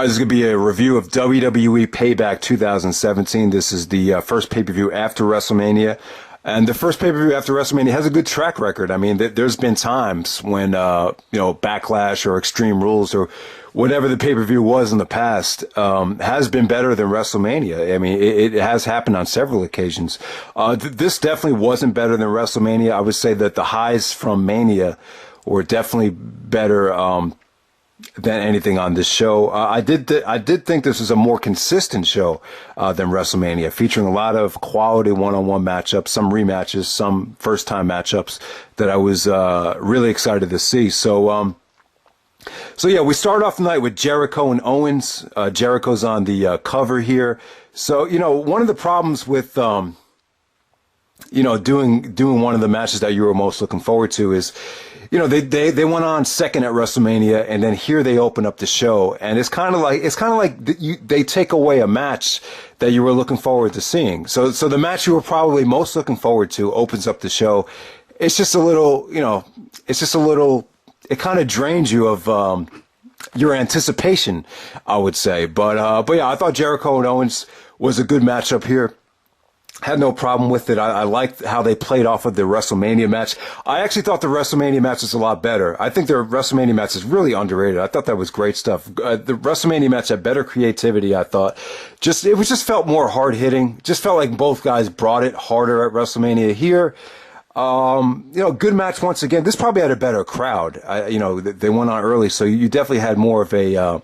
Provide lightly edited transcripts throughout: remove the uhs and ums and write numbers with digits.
This is going to be a review of WWE Payback 2017. This is the first pay-per-view after WrestleMania. And the first pay-per-view after WrestleMania has a good track record. I mean, there's been times when, Backlash or Extreme Rules or whatever the pay-per-view was in the past has been better than WrestleMania. I mean, it has happened on several occasions. This definitely wasn't better than WrestleMania. I would say that the highs from Mania were definitely better than anything on this show. I did think this was a more consistent show than WrestleMania, featuring a lot of quality one-on-one matchups, some rematches, some first-time matchups that I was really excited to see. So yeah, we start off the night with Jericho and Owens. Jericho's on the cover here. So, one of the problems with doing one of the matches that you were most looking forward to is, they went on second at WrestleMania, and then here they open up the show, and it's kind of like they take away a match that you were looking forward to seeing. So the match you were probably most looking forward to opens up the show. It's just a little, it kind of drains you of your anticipation, I would say. But yeah, I thought Jericho and Owens was a good matchup here. Had no problem with it. I liked how they played off of the WrestleMania match. I actually thought the WrestleMania match was a lot better. I think their WrestleMania match is really underrated. I thought that was great stuff. The WrestleMania match had better creativity, I thought. It just felt more hard-hitting. Just felt like both guys brought it harder at WrestleMania. Here, good match once again. This probably had a better crowd. They went on early, so you definitely had more of a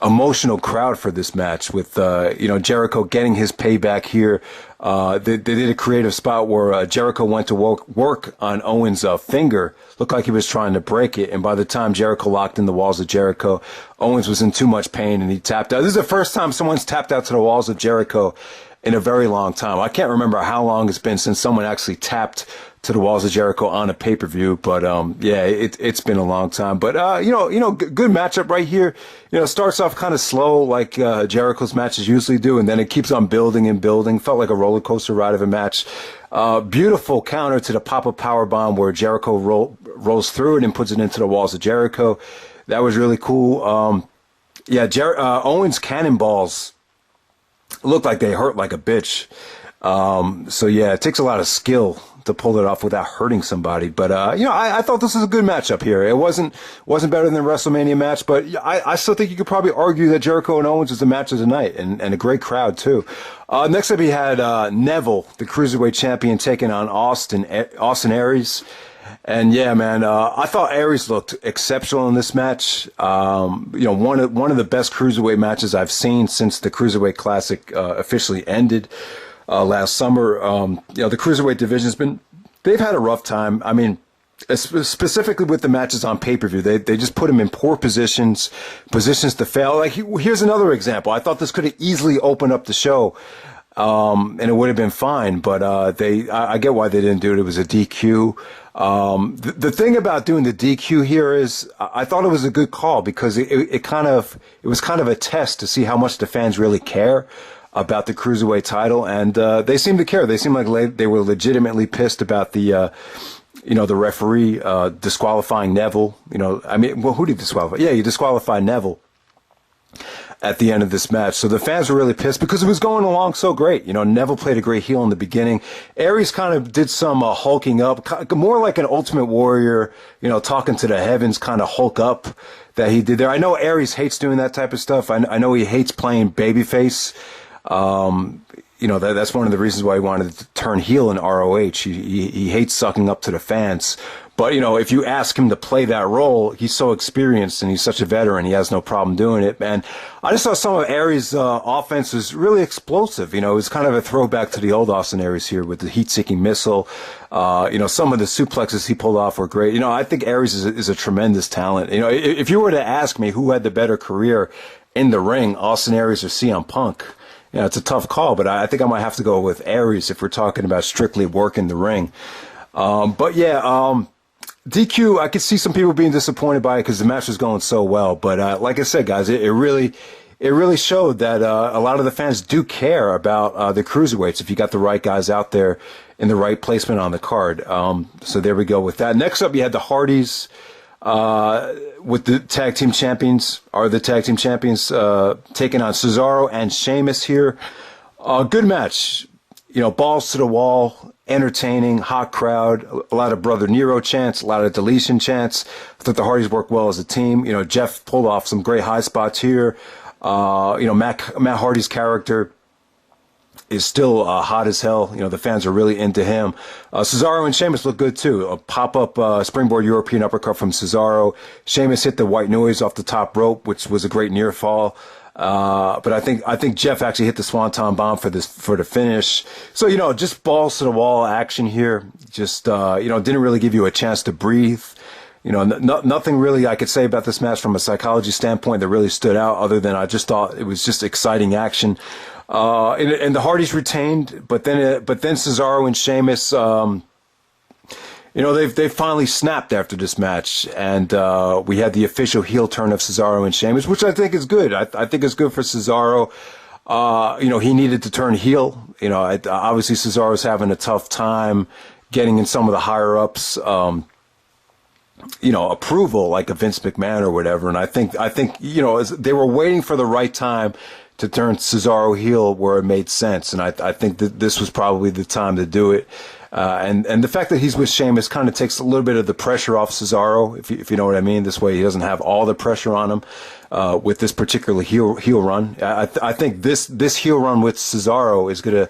emotional crowd for this match with, Jericho getting his payback here. They did a creative spot where Jericho went to work on Owens' finger. Looked like he was trying to break it. And by the time Jericho locked in the walls of Jericho, Owens was in too much pain and he tapped out. This is the first time someone's tapped out to the walls of Jericho in a very long time. I can't remember how long it's been since someone actually tapped to the walls of Jericho on a pay-per-view, but yeah, it's been a long time. But good matchup right here. Starts off kind of slow like Jericho's matches usually do, and then it keeps on building and building. Felt like a roller coaster ride of a match. Beautiful counter to the pop-up powerbomb where Jericho rolls through it and puts it into the walls of Jericho. That was really cool. Owens' cannonballs looked like they hurt like a bitch. So yeah, it takes a lot of skill to pull it off without hurting somebody. But, I thought this was a good matchup here. It wasn't better than the WrestleMania match, but I still think you could probably argue that Jericho and Owens was the match of the night and a great crowd too. Next up, he had, Neville, the Cruiserweight champion, taking on Austin Aries. And yeah, man, I thought Aries looked exceptional in this match. One of the best Cruiserweight matches I've seen since the Cruiserweight Classic, officially ended. Last summer, the Cruiserweight division they've had a rough time. I mean, specifically with the matches on pay-per-view, they just put them in poor positions to fail. Like, here's another example. I thought this could have easily opened up the show, and it would have been fine, but, I get why they didn't do it. It was a DQ. The thing about doing the DQ here is I thought it was a good call because it was kind of a test to see how much the fans really care about the Cruiserweight title, and they seem to care. They seem like they were legitimately pissed about the referee disqualifying Neville. Who did he disqualify? Yeah, he disqualified Neville at the end of this match. So the fans were really pissed because it was going along so great. Neville played a great heel in the beginning. Aries kind of did some hulking up, more like an Ultimate Warrior, talking to the heavens kind of hulk up that he did there. I know Aries hates doing that type of stuff. I know he hates playing babyface. That's one of the reasons why he wanted to turn heel in ROH. He hates sucking up to the fans. But, if you ask him to play that role, he's so experienced and he's such a veteran, he has no problem doing it. And I just thought some of Aries' offense was really explosive. It was kind of a throwback to the old Austin Aries here with the heat-seeking missile. Some of the suplexes he pulled off were great. I think Aries is a tremendous talent. If you were to ask me who had the better career in the ring, Austin Aries or CM Punk, it's a tough call, but I think I might have to go with Aries if we're talking about strictly work in the ring. DQ, I could see some people being disappointed by it because the match was going so well. But like I said, guys, it really showed that a lot of the fans do care about the Cruiserweights if you got the right guys out there in the right placement on the card. So there we go with that. Next up, you had the Hardys with the tag team champions, taking on Cesaro and Sheamus here. Good match. Balls to the wall, entertaining, hot crowd, a lot of Brother Nero chants, a lot of deletion chants. I thought the Hardys worked well as a team. Jeff pulled off some great high spots here. Matt Hardy's character is still hot as hell. The fans are really into him. Cesaro and Sheamus look good too. A pop-up springboard European uppercut from Cesaro. Sheamus hit the white noise off the top rope, which was a great near fall. But I think Jeff actually hit the swanton bomb for the finish. So, just balls to the wall action here. Just, didn't really give you a chance to breathe. Nothing really I could say about this match from a psychology standpoint that really stood out, other than I just thought it was just exciting action. And the Hardys retained, but then Cesaro and Sheamus, they finally snapped after this match, and we had the official heel turn of Cesaro and Sheamus, which I think is good. I think it's good for Cesaro. He needed to turn heel. Obviously Cesaro's having a tough time getting in some of the higher ups, approval, like a Vince McMahon or whatever. And I think they were waiting for the right time to turn Cesaro heel where it made sense. And I think that this was probably the time to do it. And the fact that he's with Sheamus kind of takes a little bit of the pressure off Cesaro, if you know what I mean. This way he doesn't have all the pressure on him, with this particular heel run. I think this heel run with Cesaro is gonna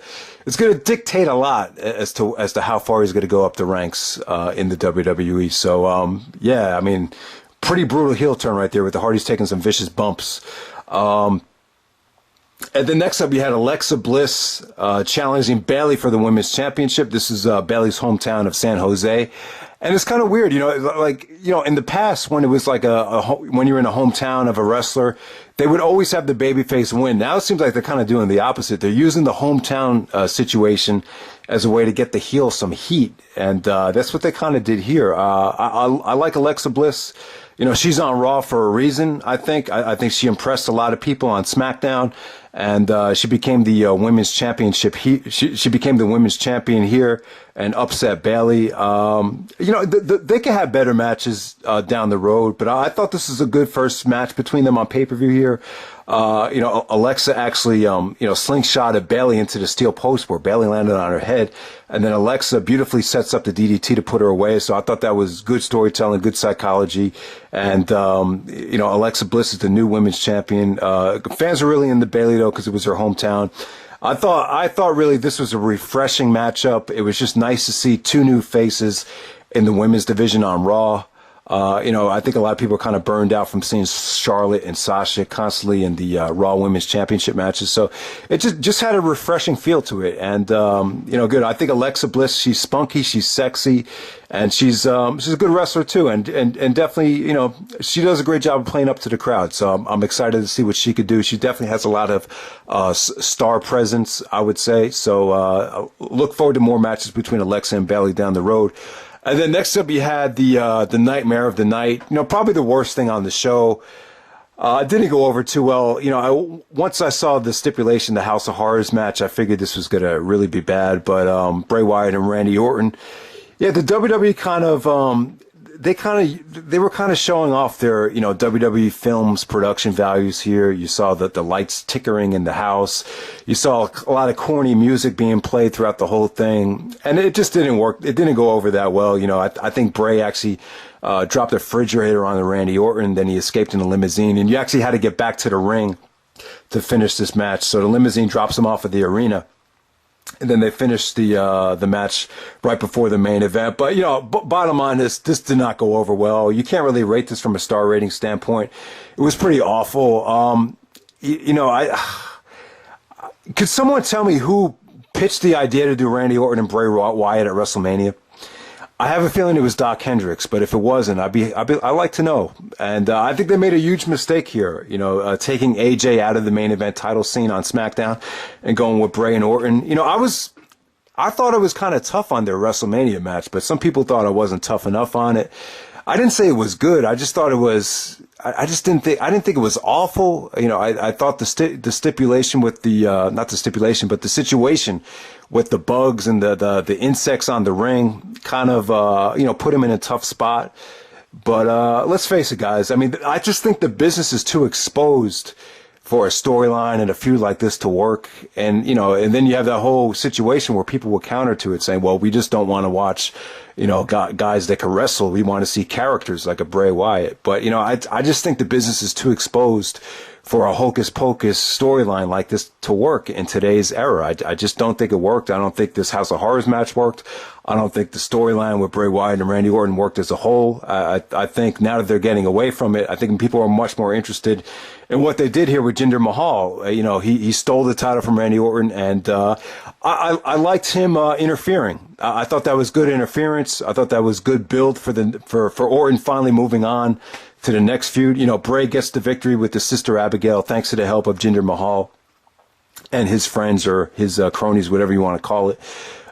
dictate a lot as to how far he's gonna go up the ranks, in the WWE. So, pretty brutal heel turn right there, with the Hardys taking some vicious bumps. And then next up, you had Alexa Bliss challenging Bayley for the Women's Championship. This is Bayley's hometown of San Jose. And it's kind of weird, in the past, when it was like when you're in a hometown of a wrestler, they would always have the babyface win. Now it seems like they're kind of doing the opposite. They're using the hometown situation as a way to get the heel some heat. And that's what they kind of did here. I like Alexa Bliss. She's on Raw for a reason, I think. I think she impressed a lot of people on SmackDown, and she became the women's championship. She became the women's champion here and upset Bayley. They can have better matches down the road, but I thought this was a good first match between them on pay-per-view here. Alexa actually, slingshotted Bayley into the steel post where Bayley landed on her head. And then Alexa beautifully sets up the DDT to put her away. So I thought that was good storytelling, good psychology. And, Alexa Bliss is the new women's champion. Fans are really into Bayley though, because it was her hometown. I thought really this was a refreshing matchup. It was just nice to see two new faces in the women's division on Raw. I think a lot of people are kind of burned out from seeing Charlotte and Sasha constantly in the Raw Women's Championship matches. So it just had a refreshing feel to it. And, good. I think Alexa Bliss, she's spunky, she's sexy, and she's a good wrestler too. And definitely, she does a great job of playing up to the crowd. So I'm excited to see what she could do. She definitely has a lot of star presence, I would say. So look forward to more matches between Alexa and Bayley down the road. And then next up, you had the Nightmare of the Night. Probably the worst thing on the show. It didn't go over too well. Once I saw the stipulation, the House of Horrors match, I figured this was going to really be bad. But Bray Wyatt and Randy Orton, yeah, the WWE kind of they were kind of showing off their WWE Films production values here. You saw the lights tickering in the house. You saw a lot of corny music being played throughout the whole thing, and it just didn't work. It didn't go over that well. I think Bray actually dropped a refrigerator on the Randy Orton, then he escaped in a limousine, and you actually had to get back to the ring to finish this match. So the limousine drops him off of the arena. And then they finished the match right before the main event. But, bottom line is this did not go over well. You can't really rate this from a star rating standpoint. It was pretty awful. Could someone tell me who pitched the idea to do Randy Orton and Bray Wyatt at WrestleMania? I have a feeling it was Doc Hendricks, but if it wasn't, I'd like to know. And I think they made a huge mistake here, taking AJ out of the main event title scene on SmackDown and going with Bray and Orton. I thought it was kind of tough on their WrestleMania match, but some people thought I wasn't tough enough on it. I didn't say it was good. I just thought it was. I didn't think it was awful. I thought the stipulation with the not the stipulation, but the situation with the bugs and the insects on the ring kind of put him in a tough spot. But let's face it, guys. I mean, I just think the business is too exposed for a storyline and a feud like this to work. And, and then you have that whole situation where people will counter to it saying, well, we just don't want to watch, guys that can wrestle. We want to see characters like a Bray Wyatt. But, I just think the business is too exposed for a hocus pocus storyline like this to work in today's era. I just don't think it worked. I don't think this House of Horrors match worked. I don't think the storyline with Bray Wyatt and Randy Orton worked as a whole. I think now that they're getting away from it, I think people are much more interested in what they did here with Jinder Mahal. He stole the title from Randy Orton, and I liked him interfering. I thought that was good interference. I thought that was good build for Orton finally moving on to the next feud. Bray gets the victory with his sister Abigail thanks to the help of Jinder Mahal and his friends or his cronies, whatever you want to call it.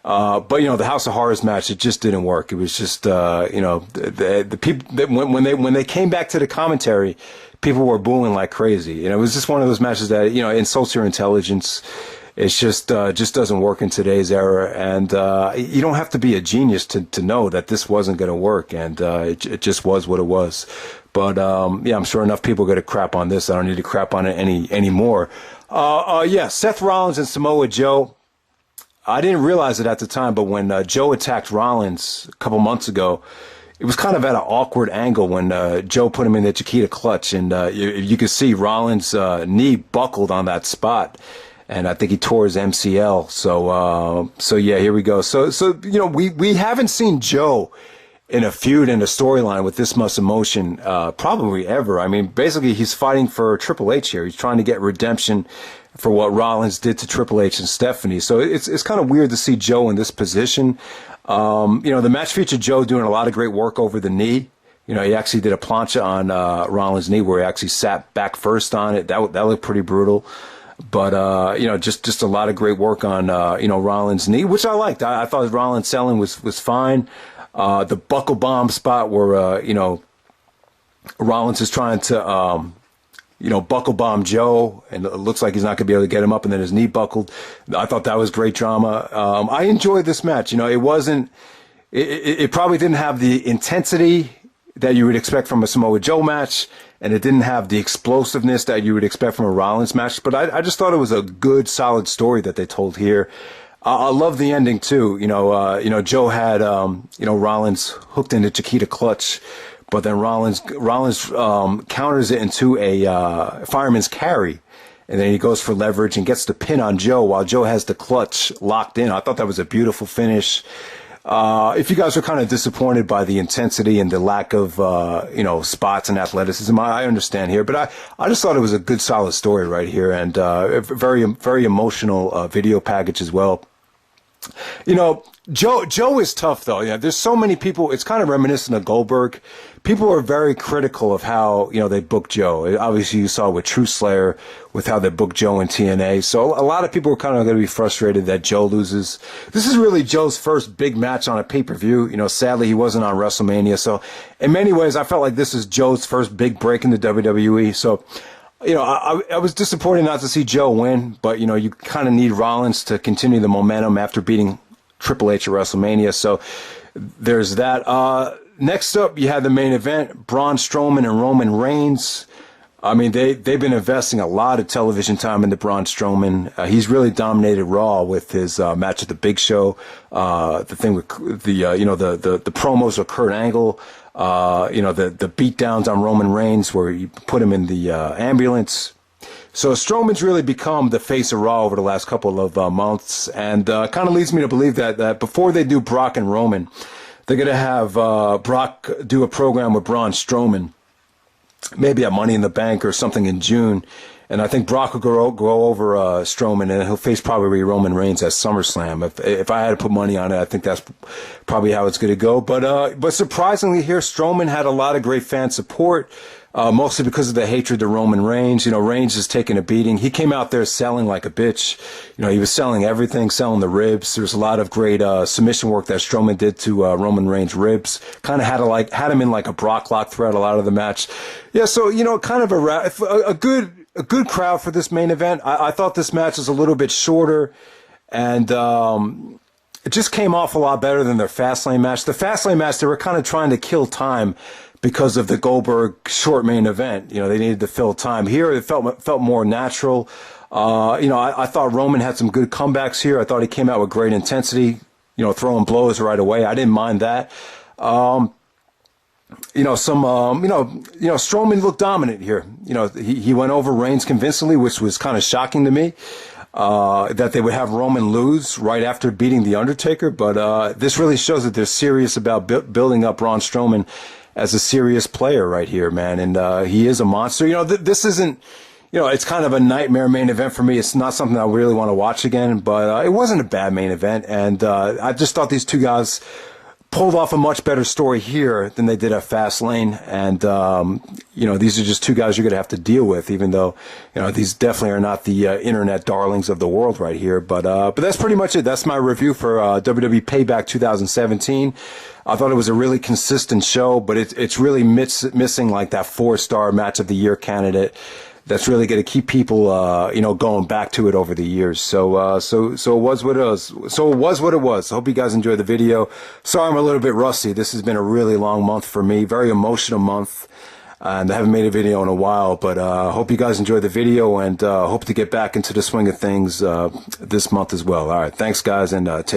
But the House of Horrors match, it just didn't work. It was just the people when they came back to the commentary, people were booing like crazy. It was just one of those matches that insults your intelligence. It's just doesn't work in today's era, and you don't have to be a genius to know that this wasn't going to work, and it just was what it was. But I'm sure enough people are going to crap on this. I don't need to crap on it anymore. Seth Rollins and Samoa Joe. I didn't realize it at the time, but when Joe attacked Rollins a couple months ago, it was kind of at an awkward angle when Joe put him in the Chiquita clutch, and you could see Rollins' knee buckled on that spot, and I think he tore his MCL. So here we go. So we haven't seen Joe in a feud and a storyline with this much emotion probably ever. I mean, basically he's fighting for Triple H here. He's trying to get redemption for what Rollins did to Triple H and Stephanie. So it's kind of weird to see Joe in this position. The match featured Joe doing a lot of great work over the knee. He actually did a plancha on Rollins' knee where he actually sat back first on it. That looked pretty brutal. But, just a lot of great work on, Rollins' knee, which I liked. I thought Rollins' selling was fine. The buckle bomb spot where, Rollins is trying to, buckle bomb Joe, and it looks like he's not going to be able to get him up, and then his knee buckled. I thought that was great drama. I enjoyed this match. It probably didn't have the intensity that you would expect from a Samoa Joe match, and it didn't have the explosiveness that you would expect from a Rollins match, but I just thought it was a good, solid story that they told here. I love the ending too. Joe had, Rollins hooked in the Chiquita clutch, but then Rollins counters it into a fireman's carry, and then he goes for leverage and gets the pin on Joe while Joe has the clutch locked in. I thought that was a beautiful finish. If you guys are kind of disappointed by the intensity and the lack of spots and athleticism, I understand here, but I just thought it was a good, solid story right here, and a very, very emotional video package as well. Joe is tough though. There's so many people. It's kind of reminiscent of Goldberg. People are very critical of how they book Joe. Obviously, you saw with True Slayer with how they booked Joe in TNA. So a lot of people are kind of going to be frustrated that Joe loses. This is really Joe's first big match on a pay-per-view. Sadly, he wasn't on WrestleMania. So in many ways, I felt like this is Joe's first big break in the WWE. So. I was disappointed not to see Joe win, but, you kind of need Rollins to continue the momentum after beating Triple H at WrestleMania. So there's that. Next up, you had the main event, Braun Strowman and Roman Reigns. I mean, they've been investing a lot of television time into Braun Strowman. He's really dominated Raw with his match at the Big Show, the thing with the promos with Kurt Angle. The beatdowns on Roman Reigns where you put him in the ambulance. So Strowman's really become the face of Raw over the last couple of months, and kind of leads me to believe that before they do Brock and Roman, they're going to have Brock do a program with Braun Strowman, maybe at Money in the Bank or something in June. And I think Brock will go over Strowman, and he'll face probably Roman Reigns at SummerSlam. If I had to put money on it, I think that's probably how it's going to go. But surprisingly here, Strowman had a lot of great fan support, mostly because of the hatred to Roman Reigns. Reigns is taking a beating. He came out there selling like a bitch. He was selling everything, selling the ribs. There's a lot of great submission work that Strowman did to Roman Reigns' ribs. Kind of had him in like a Brock lock throughout a lot of the match. Yeah, so kind of a good crowd for this main event. I thought this match was a little bit shorter, and it just came off a lot better than their Fastlane match. The Fastlane match, they were kind of trying to kill time because of the Goldberg short main event. You know, they needed to fill time. Here, it felt more natural. You know, I thought Roman had some good comebacks here. I thought he came out with great intensity, you know, throwing blows right away. I didn't mind that. You know, Strowman looked dominant here. You know, he went over Reigns convincingly, which was kind of shocking to me. That they would have Roman lose right after beating The Undertaker. But this really shows that they're serious about building up Braun Strowman as a serious player right here, man. And he is a monster. You know, this isn't, you know, it's kind of a nightmare main event for me. It's not something I really want to watch again, but it wasn't a bad main event. And I just thought these two guys pulled off a much better story here than they did at Fastlane. And, you know, these are just two guys you're going to have to deal with, even though, you know, these definitely are not the internet darlings of the world right here. But that's pretty much it. That's my review for WWE Payback 2017. I thought it was a really consistent show, but it's really missing like that 4-star match of the year candidate. That's really going to keep people, you know, going back to it over the years. So it was what it was. So it was what it was. I hope you guys enjoyed the video. Sorry, I'm a little bit rusty. This has been a really long month for me, very emotional month, and I haven't made a video in a while. But hope you guys enjoyed the video, and hope to get back into the swing of things this month as well. All right, thanks, guys, and take.